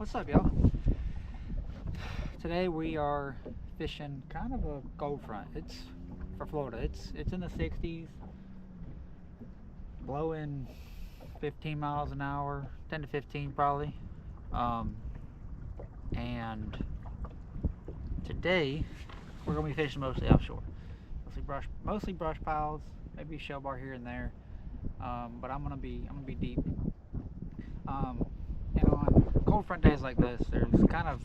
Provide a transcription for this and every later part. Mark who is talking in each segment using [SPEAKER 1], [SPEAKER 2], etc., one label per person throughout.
[SPEAKER 1] What's up, y'all? Today we are fishing kind of a cold front. It's for Florida. It's in the 60s, blowing 15 miles an hour, 10 to 15 probably. And today we're gonna be fishing mostly offshore, mostly brush piles, maybe a shell bar here and there. But I'm gonna be deep. And on cold front days like this, there's kind of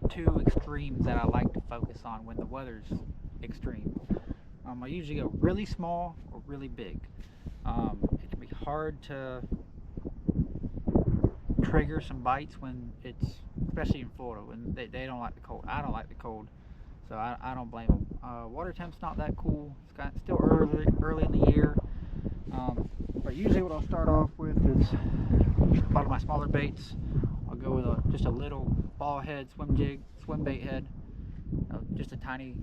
[SPEAKER 1] two extremes that I like to focus on when the weather's extreme. I usually go really small or really big. It can be hard to trigger some bites when it's, especially in Florida, when they don't like the cold. I don't like the cold, so I don't blame them. Water temp's not that cool. It's still early in the year. But usually what I'll start off with is a lot of my smaller baits. I'll go with just a little ball head swim bait head, just a tiny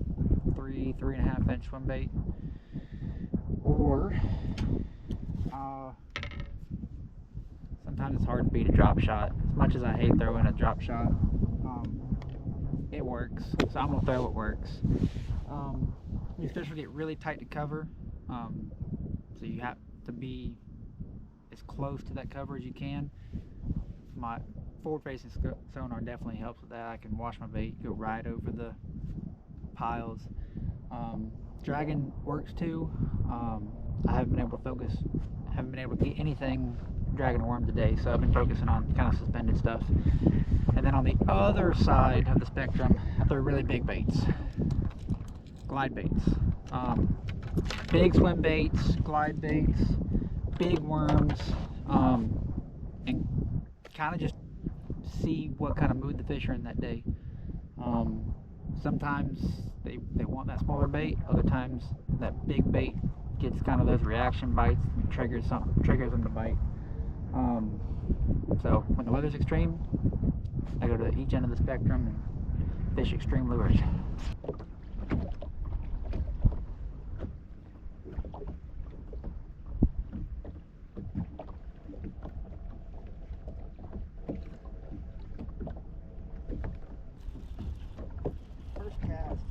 [SPEAKER 1] 3.5 inch swim bait, or sometimes it's hard to beat a drop shot. As much as I hate throwing a drop shot, it works, so I'm gonna throw what works. These fish will get really tight to cover, so you have to be as close to that cover as you can. My forward-facing sonar definitely helps with that. I can wash my bait, go right over the piles. Dragging works too. I haven't been able to get anything dragging a worm today, so I've been focusing on kind of suspended stuff. And then on the other side of the spectrum, I throw really big baits, glide baits. Big swim baits, glide baits, big worms, and kind of just see what kind of mood the fish are in that day. Sometimes they want that smaller bait. Other times that big bait gets kind of those reaction bites and triggers them to bite. So when the weather's extreme, I go to each end of the spectrum and fish extreme lures. First cast.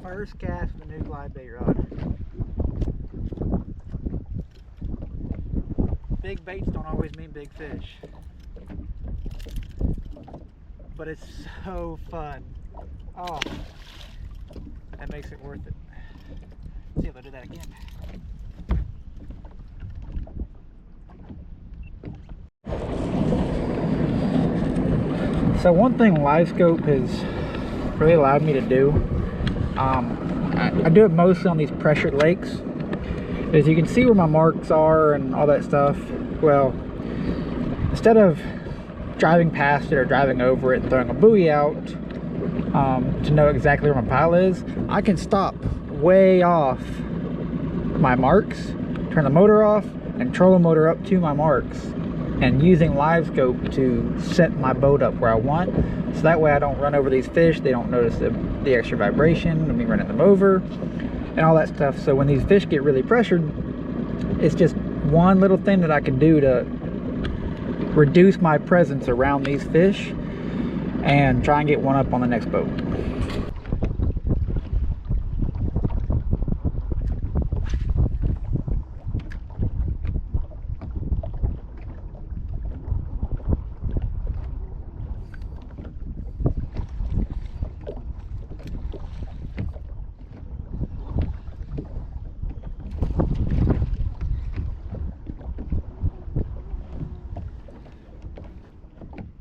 [SPEAKER 1] First cast with the new glide bait rod. Big baits don't always mean big fish, but it's so fun. Oh, that makes it worth it. Let's see if I do that again. So one thing LiveScope has really allowed me to do, I do it mostly on these pressured lakes, is you can see where my marks are and all that stuff. Well, instead of driving past it or driving over it and throwing a buoy out to know exactly where my pile is, I can stop way off my marks, turn the motor off, and troll the motor up to my marks, and using LiveScope to set my boat up where I want, so that way I don't run over these fish. They don't notice the extra vibration of me running them over and all that stuff. So when these fish get really pressured, it's just one little thing that I can do to reduce my presence around these fish and try and get one up on the next boat.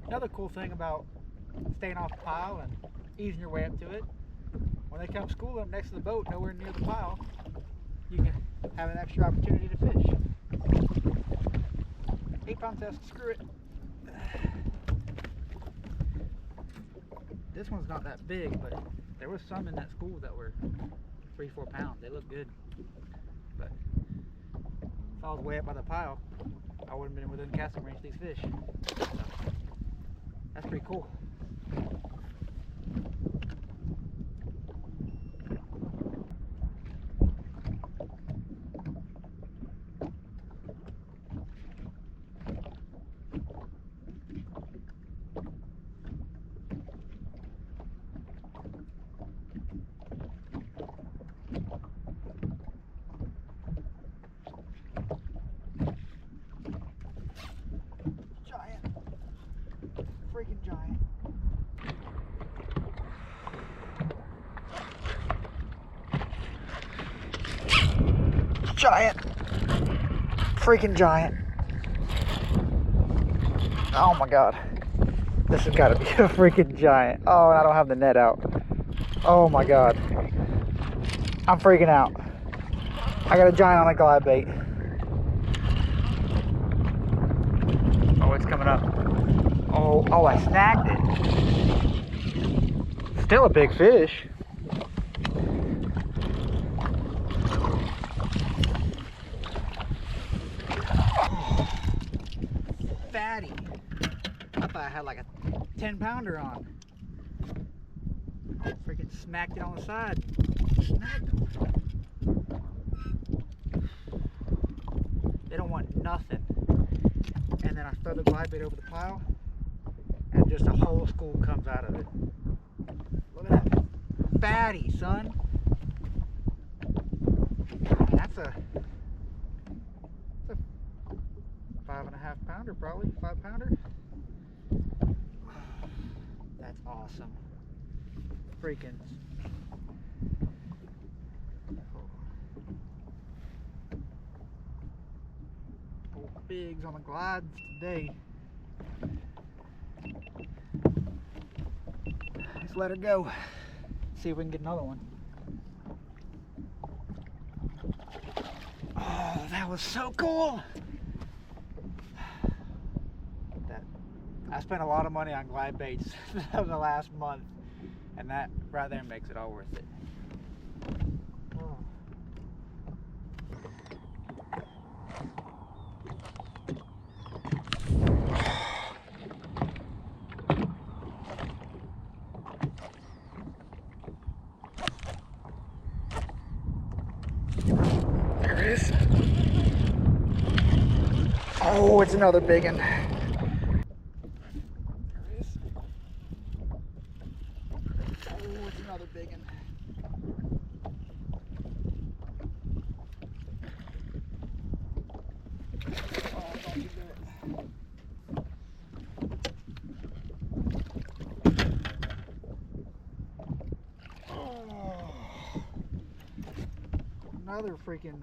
[SPEAKER 1] Another cool thing about staying off the pile and easing your way up to it, when they come school up next to the boat, nowhere near the pile, you can have an extra opportunity to fish. 8-pound test, screw it. This one's not that big, but there was some in that school that were 3-4 pounds. They look good, but if I was way up by the pile, I wouldn't have been within casting range of these fish. So, that's pretty cool. Giant. Freaking giant. Oh my God. This has got to be a freaking giant. Oh, and I don't have the net out. Oh my God. I'm freaking out. I got a giant on a glide bait. Oh, it's coming up. Oh, I snagged it. Still a big fish. Fatty. I thought I had like a 10-pounder on. Freaking smacked it on the side. Snagged them. They don't want nothing. And then I throw the glide bait over the pile, and just a whole school comes out of it. Look at that fatty, son. That's a 5.5 pounder, probably 5-pounder. That's awesome. Freaking. Oh, bigs on the glides today. Let's let her go. See if we can get another one. Oh, that was so cool. I spent a lot of money on glide baits in the last month, and that right there makes it all worth it. Oh. There it is. Oh, it's another big one. Another big one. Oh, don't you do it. Oh, another freaking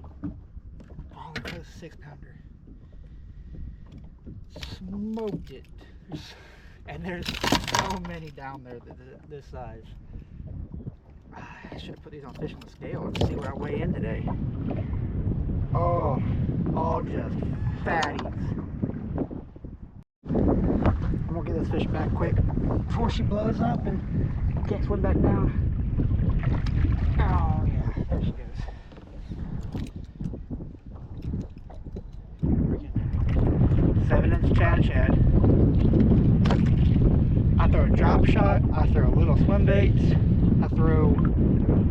[SPEAKER 1] probably close 6-pounder. Smoked it. And there's so many down there this size. I should have put these on fish on the scale and see where I weigh in today. Oh, all just fatties. I'm gonna get this fish back quick before she blows up and can't swim back down. Oh yeah, there she goes. Freaking 7-inch Chad. I throw a drop shot, I throw little swim baits, I throw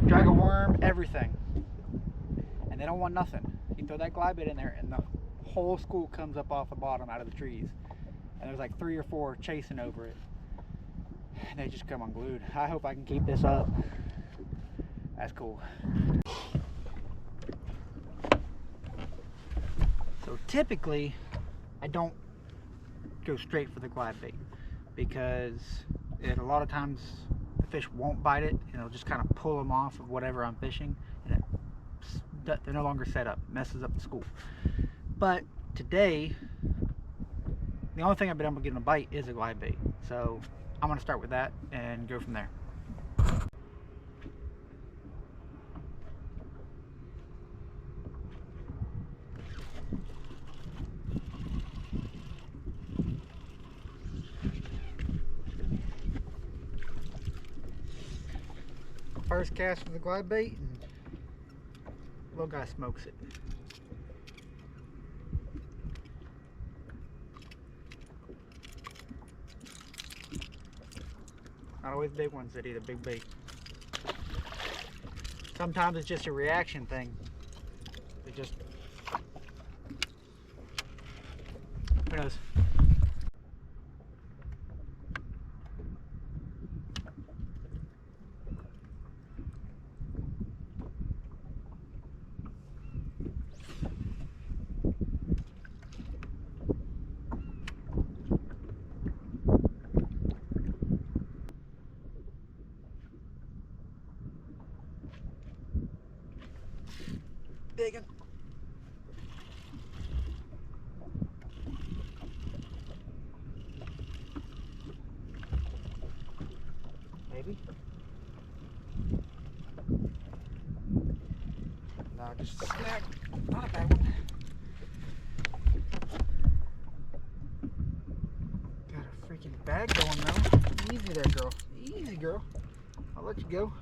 [SPEAKER 1] drag a worm, everything. And they don't want nothing. You throw that glide bait in there and the whole school comes up off the bottom out of the trees. And there's like 3 or 4 chasing over it. And they just come unglued. I hope I can keep this up. That's cool. So typically, I don't go straight for the glide bait, because a lot of times the fish won't bite it, and it'll just kind of pull them off of whatever I'm fishing, and they're no longer set up. It messes up the school. But today, the only thing I've been able to get in a bite is a glide bait, so I'm going to start with that and go from there. First cast with the glide bait, and little guy smokes it. Not always big ones that eat a big bait. Sometimes it's just a reaction thing. It just, who knows? Big one. just snagged not a bad one. Got a freaking bag going though. Easy there, girl. Easy, girl. I'll let you go.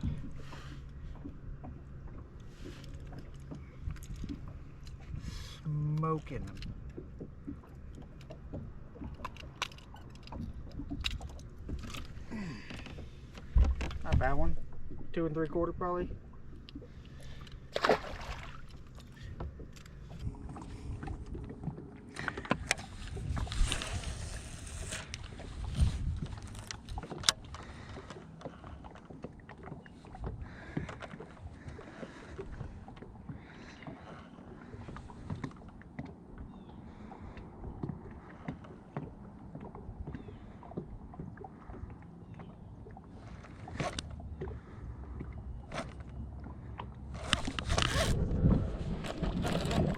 [SPEAKER 1] Smoking them. Not a bad one. 2 3/4 probably.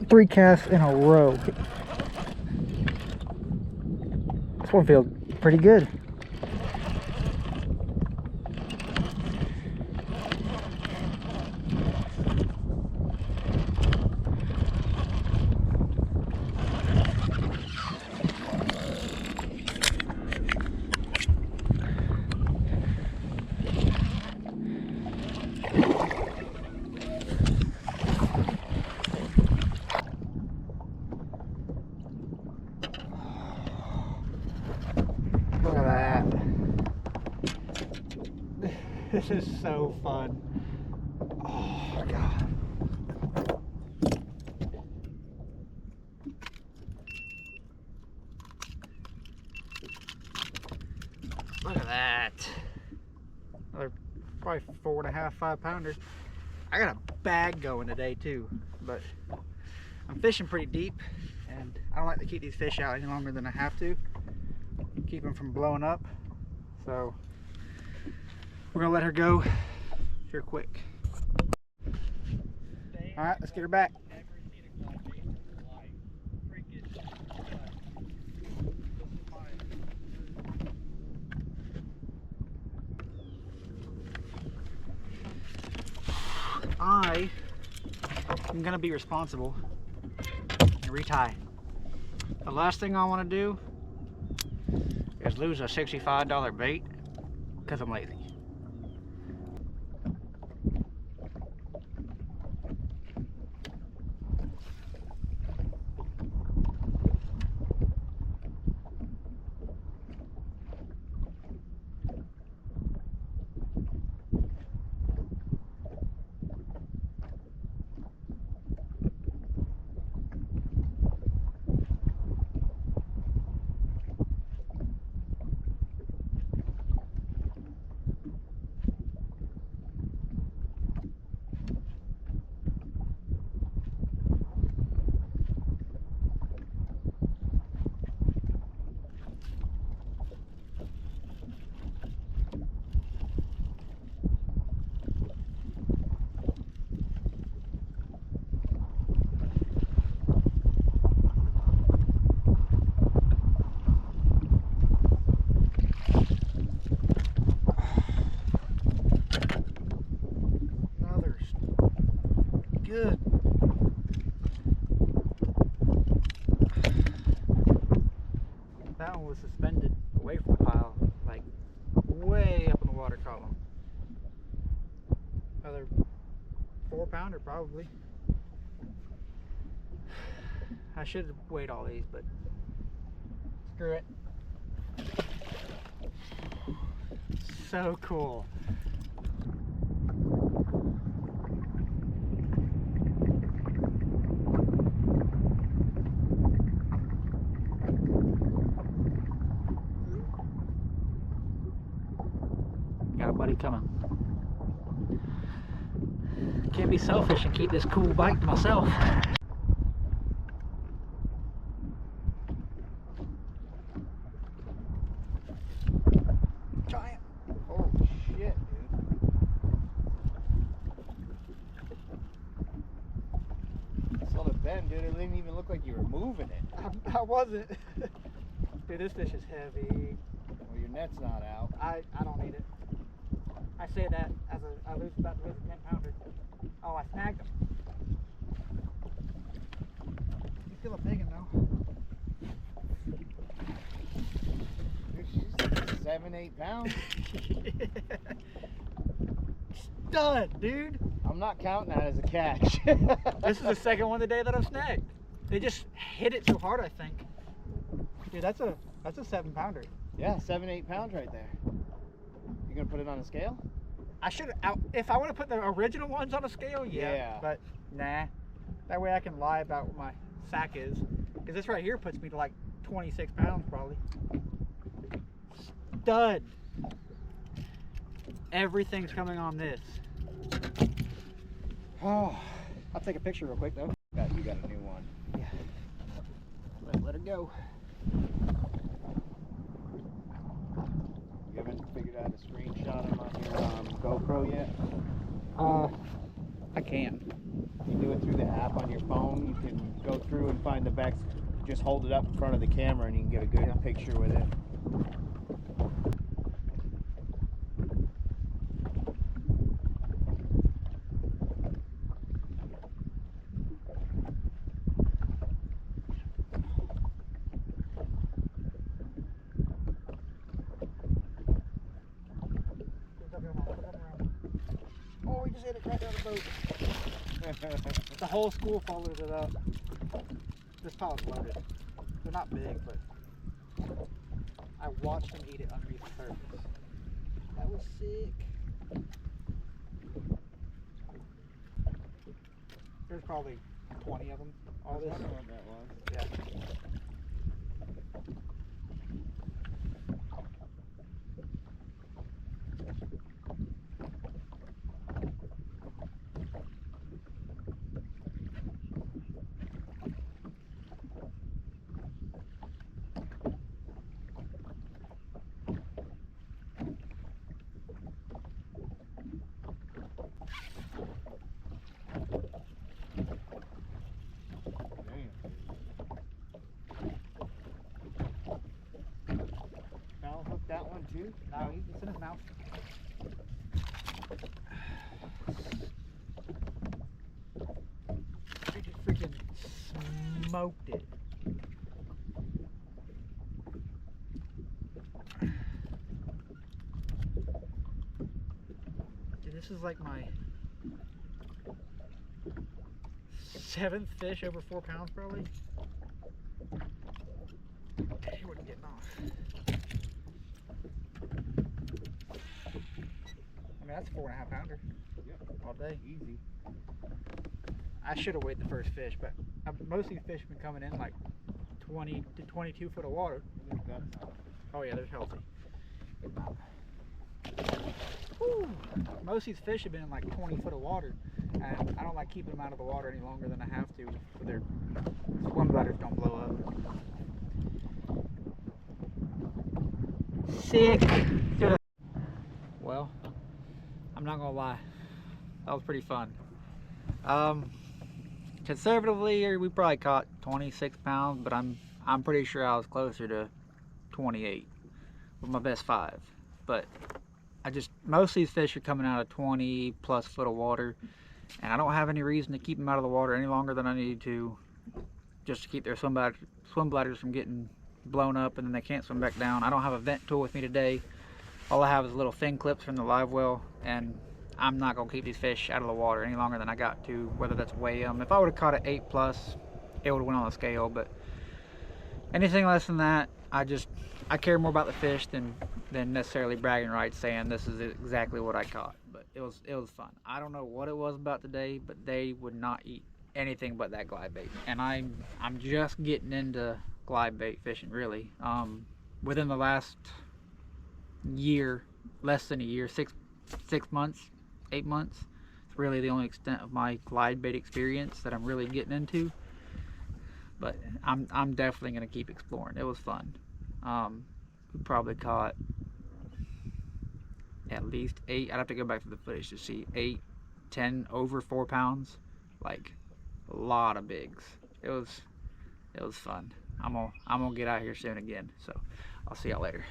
[SPEAKER 1] Three casts in a row. This one feels pretty good. Look at that. This is so fun. Oh, God. Look at that. Another probably 4.5, 5 pounder. I got a bag going today too, but I'm fishing pretty deep and I don't like to keep these fish out any longer than I have to. Keep them from blowing up. So we're gonna let her go here quick. All right, let's get her back. I am gonna be responsible and retie. The last thing I want to do is lose a $65 bait because I'm lazy. Good. That one was suspended away from the pile, like way up in the water column. Another 4 pounder probably. I should have weighed all these, but screw it. So cool. Got a buddy coming. Can't be selfish and keep this cool bike to myself. Giant. Oh shit, dude.
[SPEAKER 2] I saw the bend, dude. It didn't even look like you were moving it.
[SPEAKER 1] I wasn't. Dude, this fish is heavy.
[SPEAKER 2] Well, your net's not out.
[SPEAKER 1] I don't need it. I say that as I lose about to lose a 10 pounder. Oh, I snagged him.
[SPEAKER 2] 7, 8 pounds.
[SPEAKER 1] Stud, dude.
[SPEAKER 2] I'm not counting that as a catch.
[SPEAKER 1] This is the second one today that I've snagged. They just hit it so hard, I think. Dude, that's a 7 pounder.
[SPEAKER 2] Yeah, 7, 8 pounds right there. You gonna put it on a scale?
[SPEAKER 1] I should if I want to put the original ones on a scale, yeah. But nah. That way I can lie about what my sack is. Because this right here puts me to like 26 pounds probably. Stud. Everything's coming on this.
[SPEAKER 2] Oh, I'll take a picture real quick though. You got a new one.
[SPEAKER 1] Yeah. Let her go.
[SPEAKER 2] You haven't figured out a screenshot of on your GoPro yet?
[SPEAKER 1] I can.
[SPEAKER 2] You do it through the app on your phone. You can go through and find the backs. Just hold it up in front of the camera and you can get a good picture with it.
[SPEAKER 1] Oh, we just hit it right down the boat. The whole school followed it up. This pilot's loaded. They're not big, but I watched them eat it underneath the surface. That was sick. There's probably 20 of them. All this.
[SPEAKER 2] I don't know what that was.
[SPEAKER 1] Yeah.
[SPEAKER 2] Now hook that one too?
[SPEAKER 1] No, it's in his mouth. He just freaking smoked it. Dude, this is like my 7th fish over 4 pounds probably. He wasn't getting off. I mean, that's a 4.5 pounder.
[SPEAKER 2] Yep.
[SPEAKER 1] All day.
[SPEAKER 2] Easy.
[SPEAKER 1] I should have weighed the first fish, but most of these fish have been coming in like 20 to 22 foot of water.
[SPEAKER 2] There's guts on it.
[SPEAKER 1] Oh yeah, they're healthy. Whew. Most of these fish have been in like 20 foot of water, and I don't like keeping them out of the water any longer than I have to, so their swim bladders don't blow up. Sick. Well, I'm not gonna lie, that was pretty fun. Conservatively, we probably caught 26 pounds, but I'm pretty sure I was closer to 28 with my best 5. But most of these fish are coming out of 20 plus foot of water, and I don't have any reason to keep them out of the water any longer than I need to, just to keep their swim bladders from getting blown up and then they can't swim back down. I don't have a vent tool with me today. All I have is little fin clips from the live well, and I'm not gonna keep these fish out of the water any longer than I got to, whether that's weigh them. If I would have caught an 8 plus, it would have went on the scale, but anything less than that, I care more about the fish than necessarily bragging rights saying this is exactly what I caught. But it was fun. I don't know what it was about today, but they would not eat anything but that glide bait, and I'm just getting into glide bait fishing really. Within the last year, less than a year, 6 months, 8 months, it's really the only extent of my glide bait experience that I'm really getting into. But I'm definitely gonna keep exploring. It was fun. We probably caught at least 8. I'd have to go back to the footage to see 8, 10 over 4 pounds, like a lot of bigs. It was fun. I'm gonna get out here soon again, so I'll see y'all later.